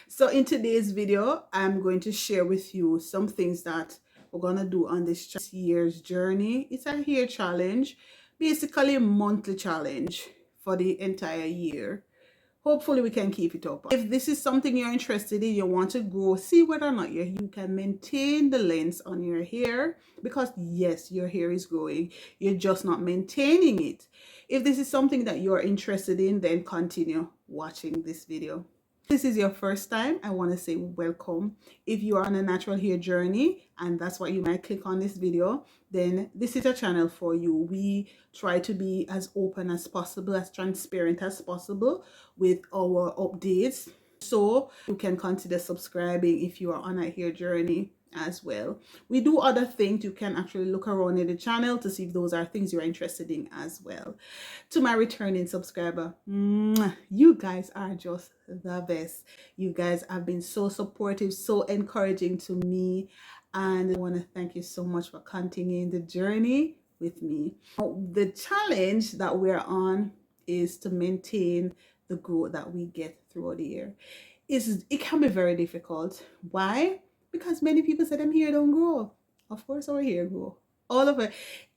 So in today's video, I'm going to share with you some things that we're going to do on this year's journey. It's a hair challenge, basically a monthly challenge for the entire year. Hopefully we can keep it up. If this is something you're interested in, you want to grow, see whether or not you can maintain the length on your hair, because yes, your hair is growing, you're just not maintaining it. If this is something that you're interested in, then continue watching this video. If this is your first time, I want to say welcome. If you are on a natural hair journey and that's why you might click on this video, then this is a channel for you. We try to be as open as possible, as transparent as possible with our updates. So you can consider subscribing if you are on a hair journey as well. We do other things. You can actually look around in the channel to see if those are things you're interested in as well. To my returning subscriber, you guys are just the best. You guys have been so supportive, so encouraging to me, and I want to thank you so much for continuing the journey with me. The challenge that we're on is to maintain the growth that we get throughout the year. It can be very difficult. Why? Because many people say them hair don't grow. Of course our hair grow. All of it.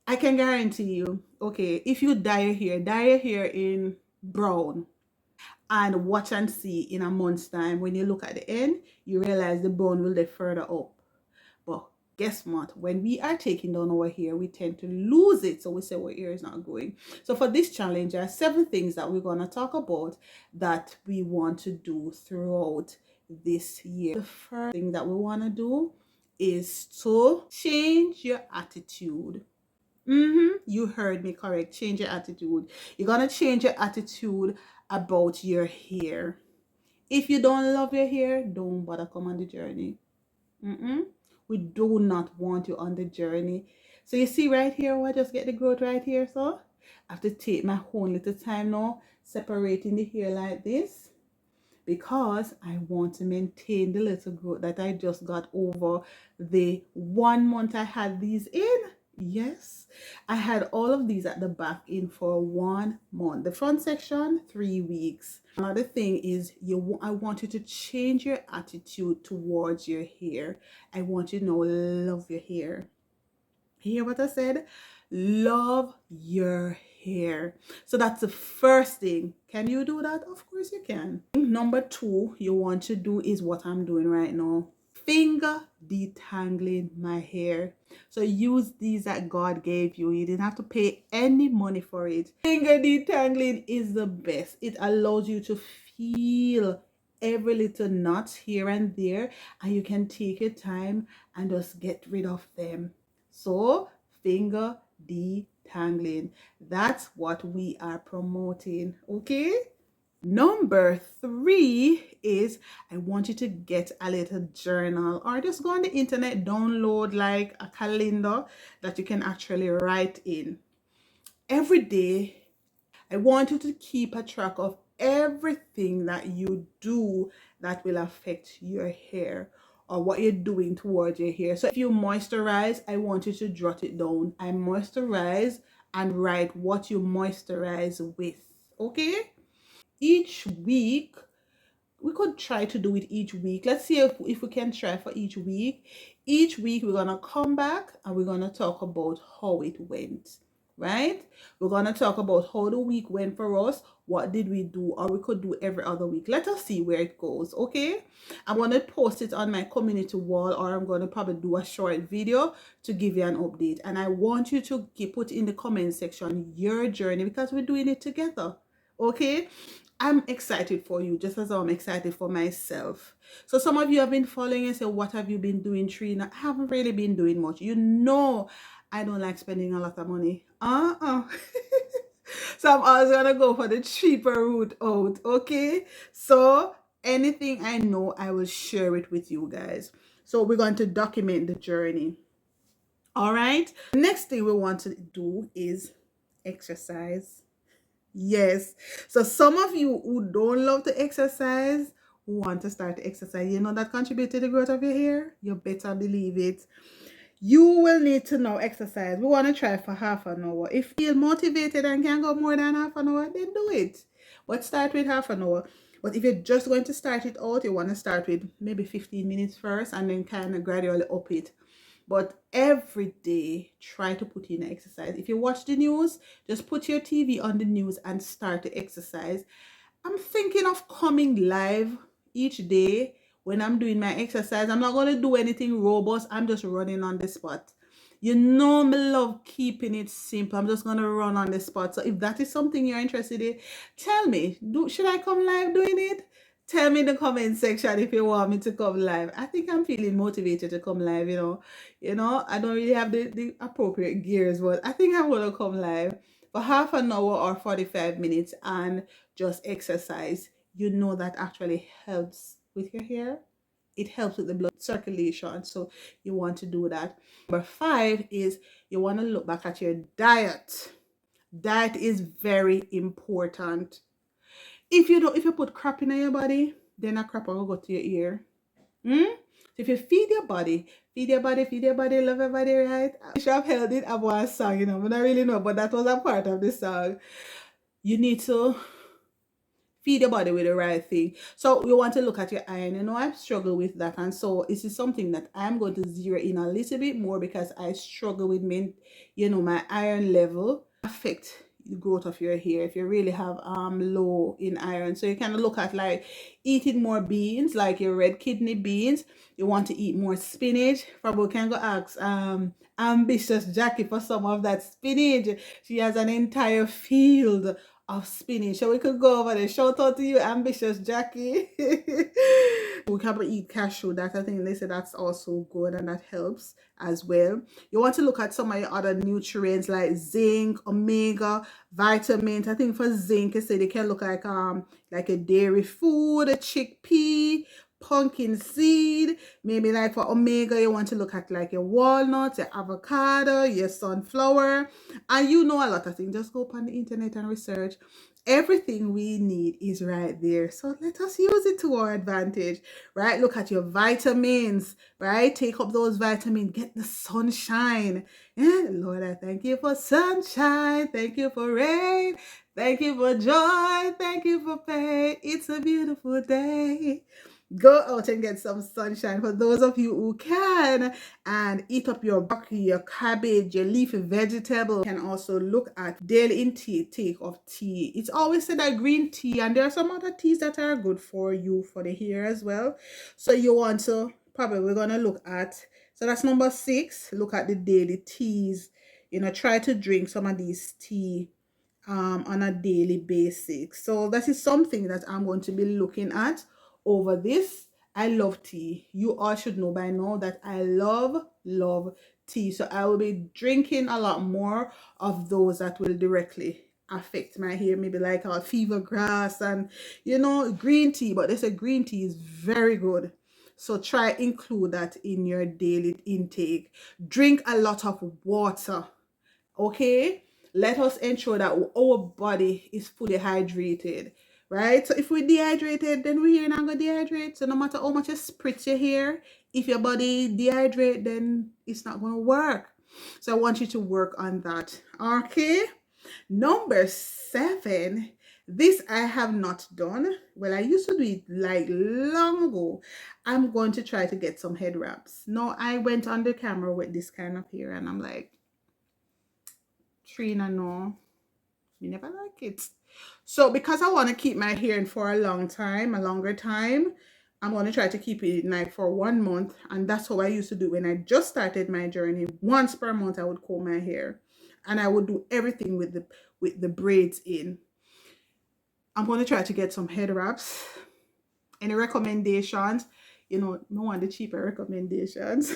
I can guarantee you, okay, if you dye your hair in brown and watch and see in a month's time, when you look at the end, you realize the brown will be further up. But guess what? When we are taking down our hair, we tend to lose it. So we say our hair is not growing. So for this challenge, there are 7 things that we're going to talk about that we want to do throughout this year. The first thing that we want to do is to change your attitude. You heard me correct. Change your attitude. You're going to change your attitude about your hair. If you don't love your hair, don't bother come on the journey. We do not want you on the journey. So you see right here, I just get the growth right here. So I have to take my own little time now, separating the hair like this, because I want to maintain the little growth that I just got over the 1 month I had these in. Yes, I had all of these at the back in for 1 month. The front section, 3 weeks. Another thing is I want you to change your attitude towards your hair. I want you to know, love your hair. Hear what I said? Love your hair. So that's the first thing. Can you do that? Of course you can. Number 2 you want to do is what I'm doing right now. Finger detangling my hair. So use these that God gave you. You didn't have to pay any money for it. Finger detangling is the best. It allows you to feel every little knot here and there, and you can take your time and just get rid of them. So finger detangling, that's what we are promoting. Okay. Number 3 is I want you to get a little journal, or just go on the internet, download like a calendar that you can actually write in. Every day, I want you to keep a track of everything that you do that will affect your hair, or what you're doing towards your hair. So if you moisturize, I want you to jot it down. I moisturize, and write what you moisturize with. Okay. Each week, we could try to do it each week. Let's see if we can try for each week. Each week we're gonna come back and we're gonna talk about how it went, right? We're gonna talk about how the week went for us. What did we do? Or we could do every other week. Let us see where it goes. Okay, I'm gonna post it on my community wall, or I'm gonna probably do a short video to give you an update. And I want you to put in the comment section your journey, because we're doing it together. Okay, I'm excited for you, just as I'm excited for myself. So some of you have been following and say, what have you been doing, Trina? I haven't really been doing much. You know, I don't like spending a lot of money. So I'm always gonna go for the cheaper route out. Okay, so anything I know, I will share it with you guys. So we're going to document the journey. All right, next thing we want to do is exercise. Yes. So some of you who don't love to exercise, who want to start to exercise, you know that contribute to the growth of your hair? You better believe it. You will need to now exercise. We want to try for half an hour. If you feel motivated and can go more than half an hour, then do it. But start with half an hour. But if you're just going to start it out, you want to start with maybe 15 minutes first and then kind of gradually up it. But every day, try to put in exercise. If you watch the news, just put your TV on the news and start to exercise. I'm thinking of coming live each day when I'm doing my exercise. I'm not going to do anything robust. I'm just running on the spot. You know me love keeping it simple. I'm just going to run on the spot. So if that is something you're interested in, tell me. Should I come live doing it? Tell me in the comment section if you want me to come live. I think I'm feeling motivated to come live, you know. I don't really have the appropriate gears, but I think I'm going to come live for half an hour or 45 minutes and just exercise. You know that actually helps with your hair. It helps with the blood circulation. So you want to do that. Number 5 is you want to look back at your diet. Diet is very important. If you put crap in your body, then a crap will go to your ear. So if you feed your body, love your body, right? I should have held it about a song, I don't really know, but that was a part of the song. You need to feed your body with the right thing. So you want to look at your iron. I've struggled with that, and so this is something that I'm going to zero in a little bit more because I struggle with my iron level affect the growth of your hair if you really have low in iron. So you kind of look at like eating more beans, like your red kidney beans. You want to eat more spinach. Probably can go ask ambitious Jackie for some of that spinach. She has an entire field of spinach. So we could go over there. Shout out to you, ambitious Jackie. We can eat cashew. That I think they say that's also good and that helps as well. You want to look at some of your other nutrients like zinc, omega, vitamins. I think for zinc, you say they can look like a dairy food, a chickpea, pumpkin seed. Maybe like for omega, you want to look at like your walnuts, your avocado, your sunflower, and a lot of things. Just go up on the internet and research. Everything we need is right there. So let us use it to our advantage, right? Look at your vitamins, right? Take up those vitamins, get the sunshine. Yeah, Lord, I thank you for sunshine. Thank you for rain. Thank you for joy. Thank you for pain. It's a beautiful day. Go out and get some sunshine for those of you who can, and eat up your broccoli, your cabbage, your leafy vegetable. You can also look at daily intake of tea. It's always said that green tea, and there are some other teas that are good for you for the hair as well. So you want to we're gonna look at, so that's number 6. Look at the daily teas. Try to drink some of these tea on a daily basis. So that is something that I'm going to be looking at over this. I love tea. You all should know by now that I love tea. So I will be drinking a lot more of those that will directly affect my hair, maybe like our fever grass and green tea. But they say green tea is very good. So try include that in your daily intake. Drink a lot of water. Okay, let us ensure that our body is fully hydrated, right? So if we're dehydrated, then we're not gonna dehydrate. So no matter how much you spritz your hair, if your body dehydrate, then it's not gonna work. So I want you to work on that. Okay, number 7. This I have not done. Well, I used to do it like long ago. I'm going to try to get some head wraps. No, I went on the camera with this kind of hair and I'm like, Trina, no, me never like it. So because I want to keep my hair in for a longer time, I'm going to try to keep it in like for 1 month. And that's how I used to do when I just started my journey. Once per month, I would comb my hair. And I would do everything with the braids in. I'm going to try to get some head wraps. Any recommendations? No one the cheaper recommendations.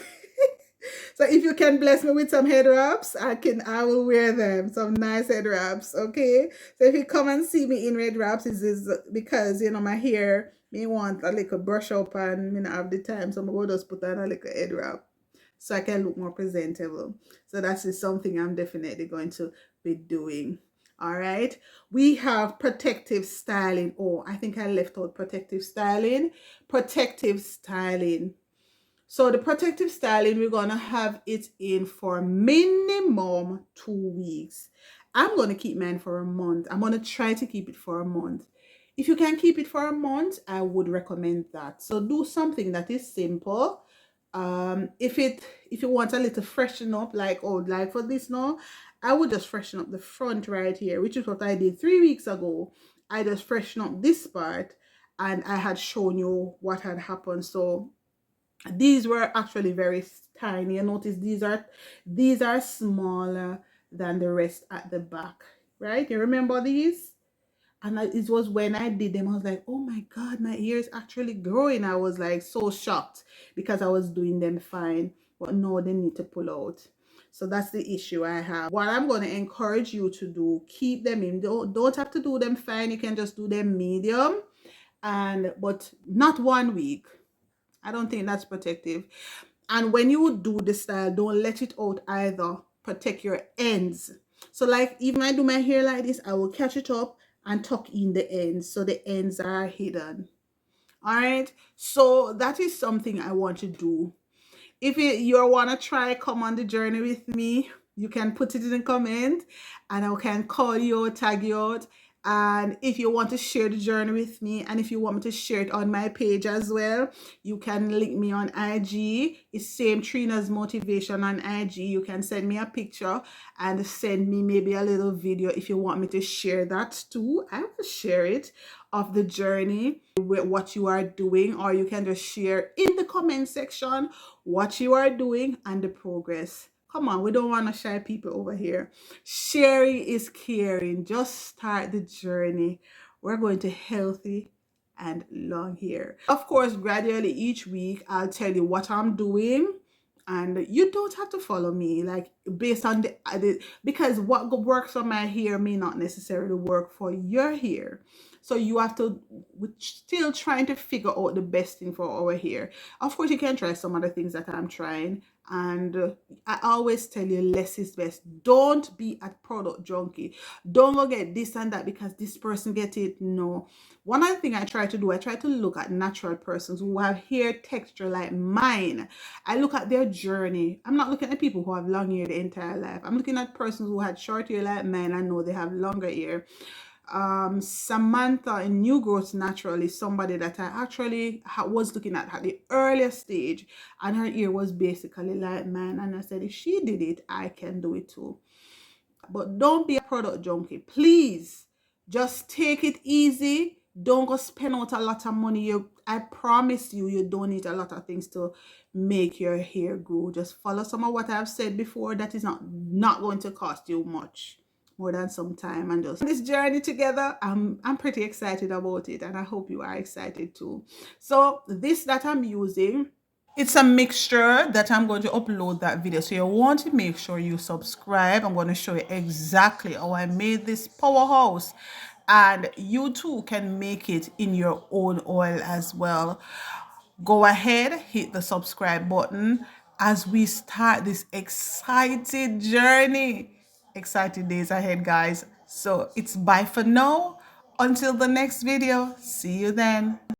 So if you can bless me with some head wraps, I will wear them. Some nice head wraps, okay? So if you come and see me in red wraps, is because my hair may want a little brush up and me not have the time, so I'm going to just put on a little head wrap so I can look more presentable. So that is something I'm definitely going to be doing. All right, we have protective styling. Oh, I think I left out protective styling. So the protective styling, we're going to have it in for minimum 2 weeks. I'm going to keep mine for a month. I'm going to try to keep it for a month. If you can keep it for a month, I would recommend that. So do something that is simple. If you want a little freshen up, like, oh, like for this now, I would just freshen up the front right here, which is what I did 3 weeks ago. I just freshen up this part, and I had shown you what had happened. So these were actually very tiny. You notice these are smaller than the rest at the back, right? You remember these? And it was when I did them, I was like, oh my God, my hair is actually growing. I was like so shocked because I was doing them fine, but no, they need to pull out. So that's the issue I have. What I'm going to encourage you to do, keep them in. Don't have to do them fine. You can just do them medium, but not 1 week. I don't think that's protective. And when you do the style, don't let it out either. Protect your ends. So like even I do my hair like this, I will catch it up and tuck in the ends so the ends are hidden. All right. So that is something I want to do. If you want to try, come on the journey with me, you can put it in the comment and I can call you or tag you out. And if you want to share the journey with me, and if you want me to share it on my page as well, you can link me on IG. It's same Trina's Motivation on IG. You can send me a picture and send me maybe a little video if you want me to share that too. I will share it of the journey with what you are doing, or you can just share in the comment section what you are doing and the progress. Come on, we don't want to shy people over here. Sharing is caring. Just start the journey. We're going to healthy and long hair. Of course, gradually each week, I'll tell you what I'm doing. And you don't have to follow me, like based on because what works for my hair may not necessarily work for your hair. So you have to, we're still trying to figure out the best thing for our hair. Of course, you can try some of the things that I'm trying. And I always tell you, less is best. Don't be a product junkie. Don't go get this and that because this person get it. No. One other thing I try to do, I try to look at natural persons who have hair texture like mine. I look at their journey. I'm not looking at people who have long hair the entire life. I'm looking at persons who had short hair like mine. I know they have longer hair. Samantha in New Growth Natural is somebody that I actually was looking at the earliest stage, and her ear was basically like mine, and I said if she did it, I can do it too. But don't be a product junkie, please. Just take it easy. Don't go spend out a lot of money. I promise you, you don't need a lot of things to make your hair grow. Just follow some of what I've said before. That is not going to cost you much more than some time, and just this journey together. I'm pretty excited about it, and I hope you are excited too. So this that I'm using, it's a mixture that I'm going to upload that video. So you want to make sure you subscribe. I'm going to show you exactly how I made this powerhouse, and you too can make it in your own oil as well. Go ahead, hit the subscribe button as we start this exciting journey. Exciting days ahead, guys. So it's bye for now. Until the next video. See you then.